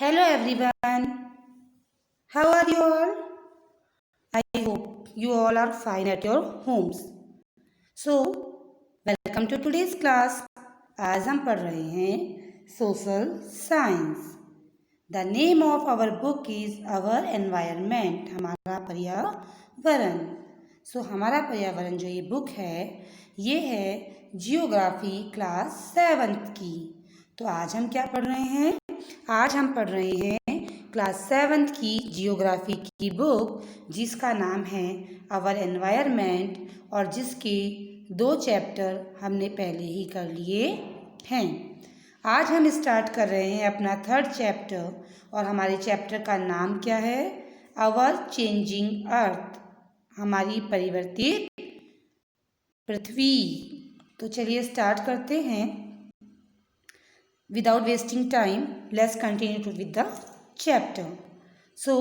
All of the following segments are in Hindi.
Hello everyone. How are you all? I hope you all are fine at your homes. So, welcome to today's class. आज हम पढ़ रहे हैं social science. The name of our book is Our Environment. हमारा पर्यावरण. सो हमारा पर्यावरण जो ये बुक है ये है जियोग्राफी क्लास 7th की. तो आज हम क्या पढ़ रहे हैं? आज हम पढ़ रहे हैं क्लास 7th की जियोग्राफी की बुक जिसका नाम है आवर एनवायरनमेंट और जिसके 2 चैप्टर हमने पहले ही कर लिए हैं. आज हम स्टार्ट कर रहे हैं अपना 3rd चैप्टर और हमारे चैप्टर का नाम क्या है? आवर चेंजिंग अर्थ, हमारी परिवर्तित पृथ्वी. तो चलिए स्टार्ट करते हैं. Without wasting time, let's continue with the chapter. So,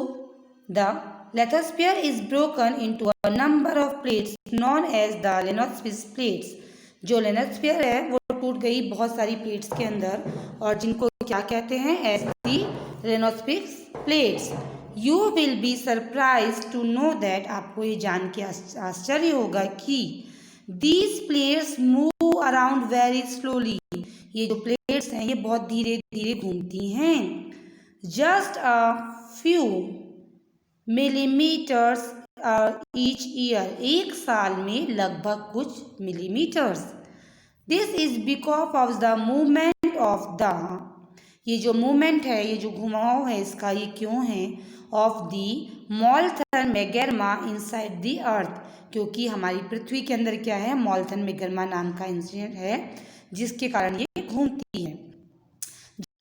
the lithosphere is broken into a number of plates known as the linospheric plates. जो लिनोस्फीयर है वो टूट गई बहुत सारी प्लेट्स के अंदर और जिनको क्या कहते हैं? As the lithospheric plates. You will be surprised to know that, आपको ये जान के आश्चर्य होगा कि these plates move around very slowly. ये जो प्लेट्स हैं ये बहुत धीरे धीरे घूमती हैं. Just a few millimetres each year, एक साल में लगभग कुछ millimetres. This is because of the movement of the, ये जो मूवमेंट है, ये जो घुमाव है इसका, ये क्यों है? Of the molten magma inside the earth, क्योंकि हमारी पृथ्वी के अंदर क्या है? मॉल्थन मैगेरमा नाम का इंसिडेंट है जिसके कारण ये घूमती है.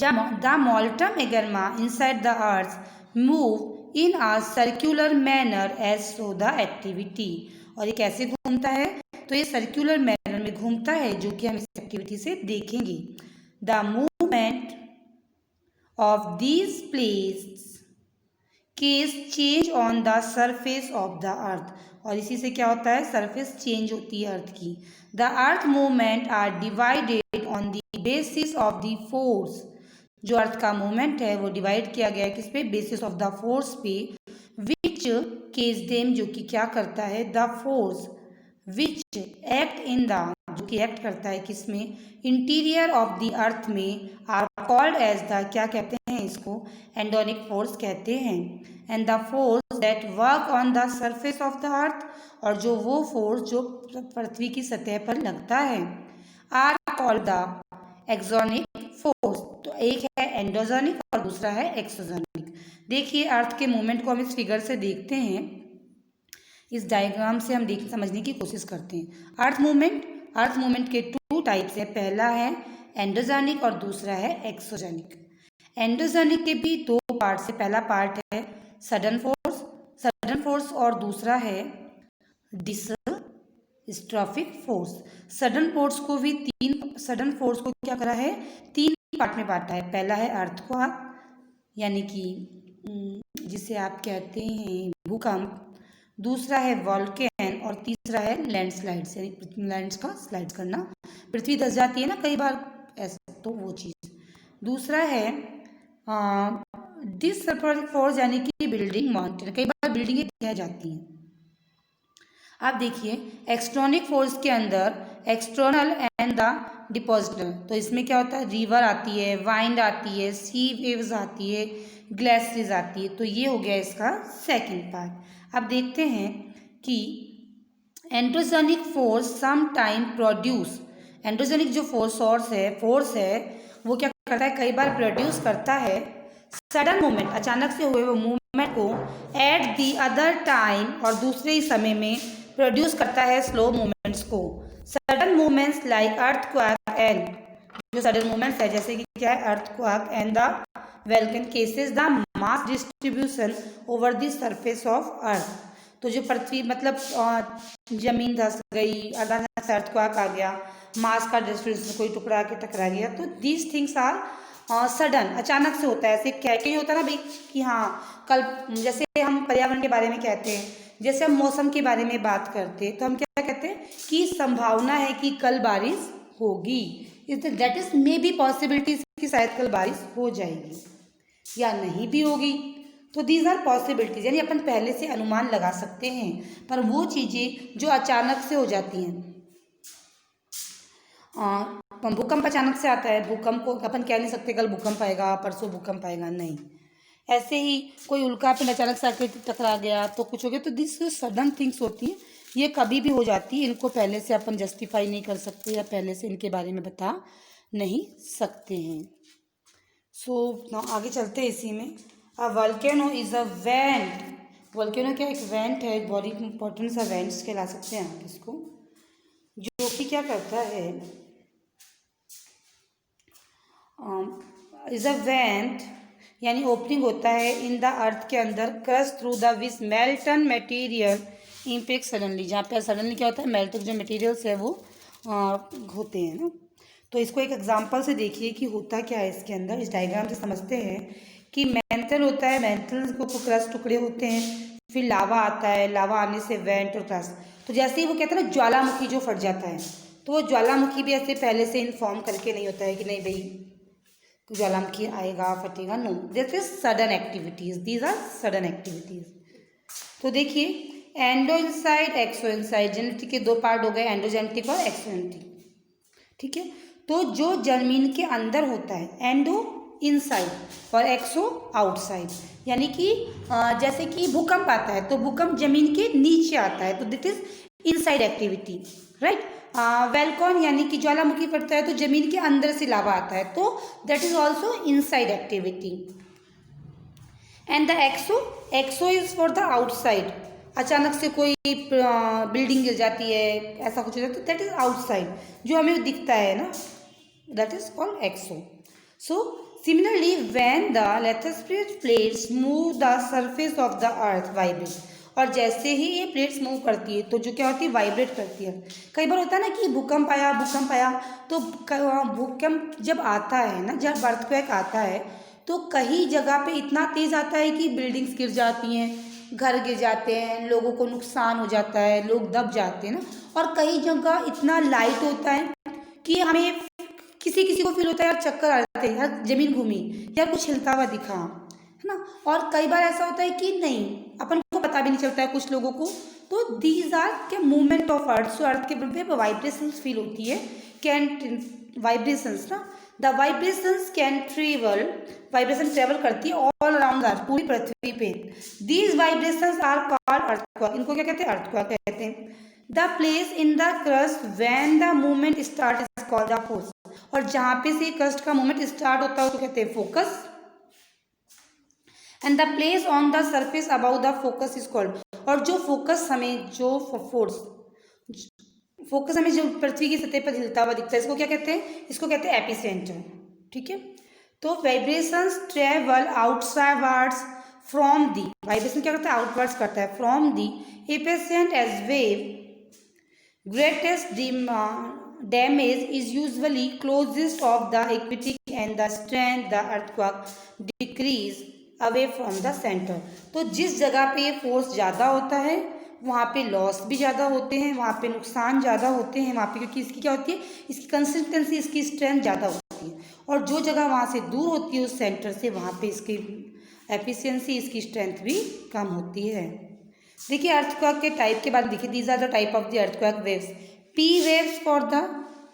The molten magma inside the earth move in a circular manner as so the activity. और ये कैसे घूमता है? तो ये सर्कुलर मैनर में घूमता है जो कि हम इस एक्टिविटी से देखेंगे. The movement of these plates case change on the surface of the अर्थ. और इसी से क्या होता है? सरफेस चेंज होती है अर्थ की. The earth movement are divided on the basis of the force. जो अर्थ का मूवमेंट है वो डिवाइड किया गया है किस पे? बेसिस ऑफ द फोर्स पे. विच केस देम, जो कि क्या करता है? The force which act in the, जो कि एक्ट करता है किसमें? इंटीरियर ऑफ द अर्थ में, आर कॉल्ड एज द, क्या कहते हैं इसको? एंडोनिक फोर्स कहते हैं. And the force that work on the surface of the अर्थ, और जो वो फोर्स जो पृथ्वी की सतह पर लगता है, are called the axonic force. तो एक है एंडोजोनिक और दूसरा है एक्सोजोनिक. देखिए अर्थ के मूवमेंट को हम इस फिगर से देखते हैं, इस डायग्राम से हम समझने की कोशिश करते हैं. अर्थ मूवमेंट के 2 टाइप्स है. पहला है एंडोजोनिक और दूसरा है एक्सोजोनिक. एंडोजोनिक के भी 2 पार्ट से, पहला पार्ट है सडन फोर्स और दूसरा है डिस्ट्रॉफिक फोर्स. सडन फोर्स को क्या करा है? 3 पार्ट में बांटा है. पहला है अर्थक्वेक, यानी कि जिसे आप कहते हैं भूकंप. दूसरा है वॉल्केन और तीसरा है लैंडस्लाइड्स, यानी लैंड्स का स्लाइड करना. पृथ्वी धंस जाती है ना कई बार ऐसा, तो वो चीज़. दूसरा है डिस्ट्रॉफिक फोर्स, यानी कि बिल्डिंग माउंटेन, कई बार बिल्डिंगें ढह जाती हैं. आप देखिए एक्सटर्नल फोर्स के अंदर एक्सटर्नल एंड द डिपोजिटल. तो इसमें क्या होता है? रिवर आती है, वाइंड आती है, सी वेव्स आती है, ग्लेशियर्स आती है. तो ये हो गया इसका सेकंड पार्ट. अब देखते हैं कि endogenic force some time produce. Endogenic जो फोर्स है वो क्या करता है? कई बार प्रोड्यूस करता है सडन मूवमेंट, अचानक से हुए वो मूवमेंट को एट दी अदर टाइम, और दूसरे ही समय में प्रोड्यूस करता है स्लो मूवमेंट्स को. Sudden movements like earthquake and, जो सडन मूवमेंट्स है जैसे कि क्या है? Earthquake and the volcano causes the mass distribution over the surface of earth. तो जो पृथ्वी मतलब जमीन धंस गई, अचानक से अर्थक्वेक आ गया, मास का डिस्ट्रीब्यूशन, कोई टुकड़ा के टकरा गया, तो दीज थिंग्स आर सडन, अचानक से होता है. ऐसे क्या नहीं होता ना भाई कि हाँ कल, जैसे हम पर्यावरण के बारे में कहते हैं, जैसे हम मौसम के बारे में बात करते हैं तो हम क्या कहते हैं कि संभावना है कि कल बारिश होगी. That is may be possibilities कि शायद कल बारिश हो जाएगी. या नहीं भी होगी। तो दीज आर पॉसिबिलिटीज, यानी अपन पहले से अनुमान लगा सकते हैं, पर वो चीज़ें जो अचानक से हो जाती हैं। भूकंप अचानक से आता है, भूकंप को अपन कह नहीं सकते कल भूकंप आएगा, परसों भूकंप आएगा, नहीं। ऐसे ही कोई उल्का पिंड अचानक से आके टकरा गया तो कुछ हो गया, तो दिस सडन थिंग्स होती हैं, ये कभी भी हो जाती है। इनको पहले से अपन जस्टिफाई नहीं कर सकते या पहले से इनके बारे में बता नहीं सकते हैं। सो आगे चलते हैं इसी में। A volcano is a vent. Volcano क्या एक वेंट है, एक बहुत इंपॉर्टेंट सा वेंट्स कहला सकते हैं आप इसको, जो कि क्या करता है, इज अ वेंट यानी ओपनिंग होता है इन द अर्थ के अंदर, crush through the which Merton material impact suddenly, जहाँ पे सडनली क्या होता है, मेल्टेड जो मटेरियल्स है वो होते हैं ना। तो इसको एक एग्जांपल से देखिए कि होता क्या है इसके अंदर। इस डायग्राम से समझते हैं कि मेंटल होता है, मेंटल को क्रश टुकड़े होते हैं, फिर लावा आता है, लावा आने से वेंट और क्रश। तो जैसे ही वो कहते हैं ना ज्वालामुखी जो फट जाता है, तो वो ज्वालामुखी भी ऐसे पहले से इन्फॉर्म करके नहीं होता है कि नहीं भाई ज्वालामुखी आएगा फटेगा, no, this is sudden activities, these are sudden activities. तो देखिए endo inside exo inside, genetic के दो पार्ट हो गए, एंडोजेनेटिक और एक्सोजेनेटिक, ठीक है। तो जो जमीन के अंदर होता है एंडो इनसाइड और एक्सो आउटसाइड, यानी कि जैसे कि भूकंप आता है तो भूकंप जमीन के नीचे आता है, तो that is inside activity, right. Volcano यानी कि ज्वालामुखी फटता है तो जमीन के अंदर से लावा आता है, तो that is also inside activity. And the exo is for the outside, अचानक से कोई बिल्डिंग गिर जाती है, ऐसा कुछ हो जाता है, दैट इज आउटसाइड, जो हमें दिखता है ना, that is called exo. So similarly when the lithosphere plates move the surface of the earth vibrate, और जैसे ही ये प्लेट्स मूव करती है तो जो क्या होती है, वाइब्रेट करती है। कई बार होता है ना कि भूकंप आया, तो भूकंप जब आता है ना, जब अर्थक्वेक आता है तो कई जगह पे इतना तेज़ आता है कि बिल्डिंग्स गिर जाती हैं, घर गिर जाते हैं, लोगों को नुकसान हो जाता है, लोग दब जाते हैं ना। और कई जगह इतना लाइट होता है कि हमें किसी किसी को फील होता है यार चक्कर आ जाते हैं, यार जमीन घूमी, यार कुछ हिलता हुआ दिखा, है ना। और कई बार ऐसा होता है कि नहीं, अपन को पता भी नहीं चलता है कुछ लोगों को। तो दीज आर के movement of earth, so earth के वाइब्रेशंस फील होती है, कैन वाइब्रेशंस ना, the vibrations can travel, vibration travel करती है ऑल अराउंड अर्थ, पूरी पृथ्वी पे। These vibrations are called earthquake, इनको क्या कहते हैं, अर्थक्वेक कहते हैं। The place in the crust when the movement start is called the force, और जहाँ पे से क्रस्ट का मूवमेंट स्टार्ट होता है तो कहते हैं focus. And the place on the surface about the focus is called, और जो फोकस हमें जो फोकस हमें जो पृथ्वी की सतह पर हिलता हुआ दिखता है, इसको क्या कहते हैं, इसको कहते हैं एपिसेंटर, ठीक है। तो vibrations travel outwards from the, vibration क्या करता है, आउटवर्ड्स करता है, from the epicentre as wave, greatest damage is usually closest of the equatic and the strength the earthquake decrease away from the center। तो जिस जगह पे ये फोर्स ज़्यादा होता है वहाँ पे लॉस भी ज़्यादा होते हैं, वहाँ पे नुकसान ज़्यादा होते हैं वहाँ पे, क्योंकि इसकी क्या होती है, इसकी कंसिस्टेंसी, इसकी स्ट्रेंथ ज़्यादा होती है। और जो जगह वहाँ से दूर होती है उस सेंटर से, वहाँ पे इसकी एफिशिएंसी, इसकी स्ट्रेंथ भी कम होती है। देखिए अर्थक्वेक के टाइप के बाद देखिए, these are the type of the earthquake waves. P waves for the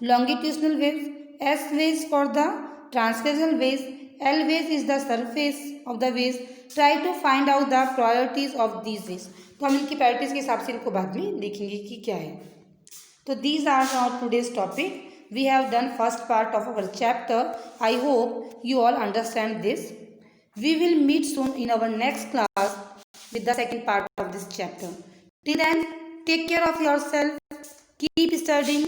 longitudinal waves, S waves for the transversal waves, L waves is the surface of the waves. Try to find out the priorities of these waves, तो हम इनकी प्रायोरिटीज के हिसाब से इनको बाद में देखेंगे कि क्या है। तो these are our today's topic, we have done first part of our chapter. I hope you all understand this. We will meet soon in our next class with the second part of this chapter. Till then, take care of yourself, keep studying,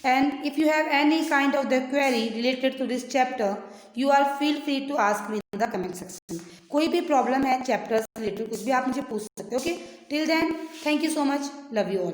and if you have any kind of the query related to this chapter, you are feel free to ask me in the comment section. कोई भी प्रॉब्लम है चैप्टर से रिलेटेड, कुछ भी आप मुझे पूछ सकते हो. Okay, till then, thank you so much, love you all.